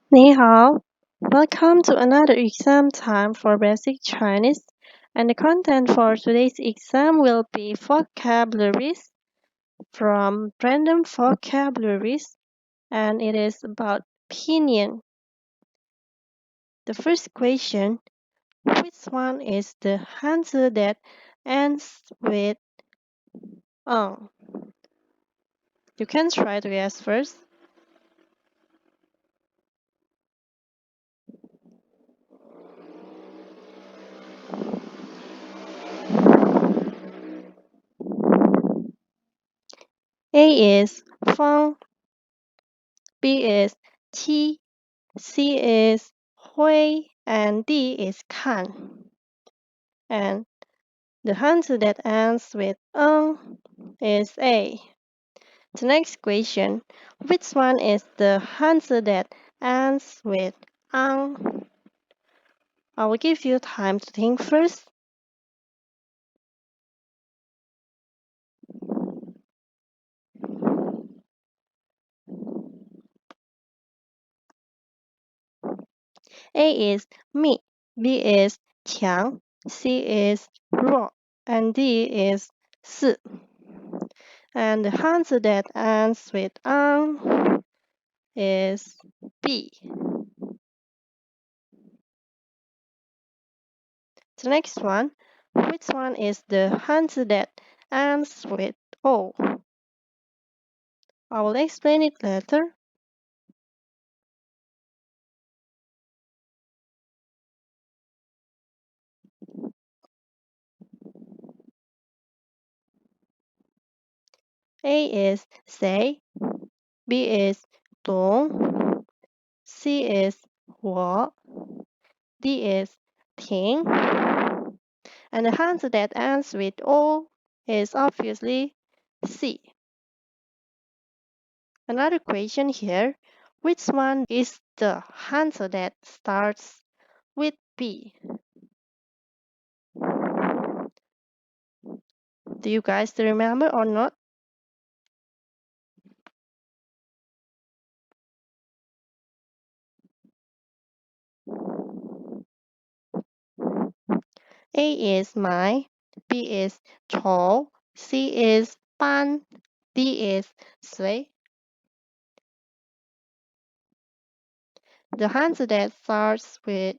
你好, welcome to another exam time for basic Chinese. And the content for today's exam will be vocabularies from random vocabularies, and it is about opinion. The first question, which one is the answer that ends with "ong"? You can try to guess first. A is feng, B is qi, C is hui, and D is kan. And the answer that ends with is A. The next question, which one is the answer that ends with ang? I will give you time to think first. A is mi, B is qiang, C is ruo, and D is si. And the answer that ends with ang is B. The next one, which one is the answer that ends with O? I will explain it later. A is say, B is dong, C is 我, D is 听, and the answer that ends with O is obviously C. Another question here, which one is the answer that starts with B? Do you guys remember or not? A is my, B is 丑, C is 班, D is 谁. The answer that starts with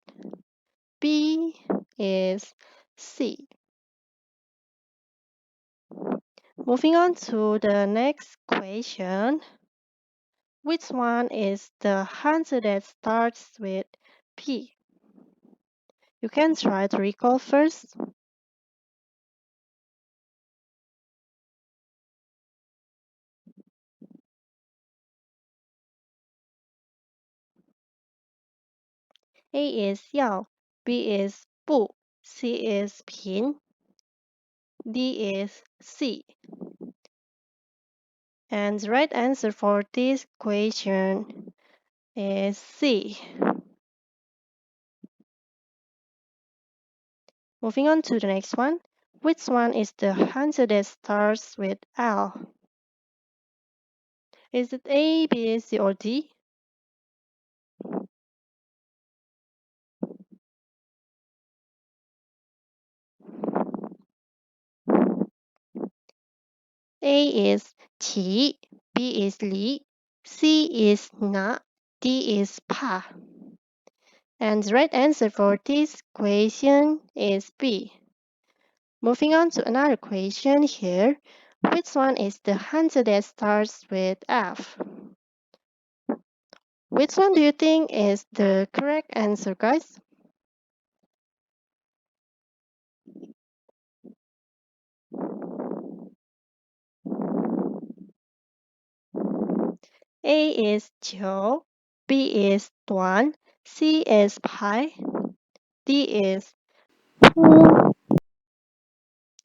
B is C. Moving on to the next question. Which one is the answer that starts with P? You can try to recall first. A is 要, B is 不, C is 贫, D is C. And the right answer for this question is C. Moving on to the next one. Which one is the answer that starts with L? Is it A, B, C, or D? A is 齐, B is 离, C is 拿, D is 怕. And the right answer for this question is B. Moving on to another question here. Which one is the answer that starts with F? Which one do you think is the correct answer, guys? A is 久, B is 短, C is 排, D is 呼.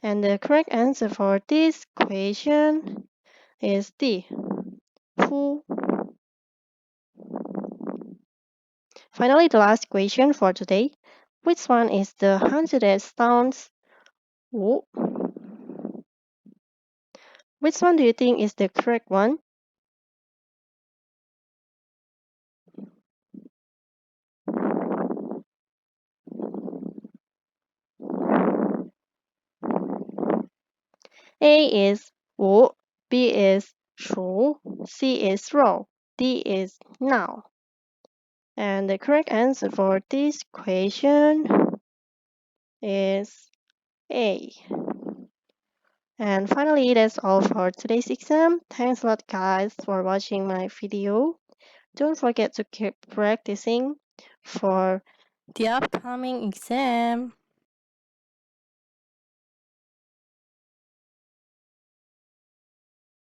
And the correct answer for this question is D. 呼. Finally, the last question for today. Which one is the answer that sounds 无? Which one do you think is the correct one? A is 我, B is 熟, C is row, D is now. And the correct answer for this question is A. And finally, that's all for today's exam. Thanks a lot, guys, for watching my video. Don't forget to keep practicing for the upcoming exam.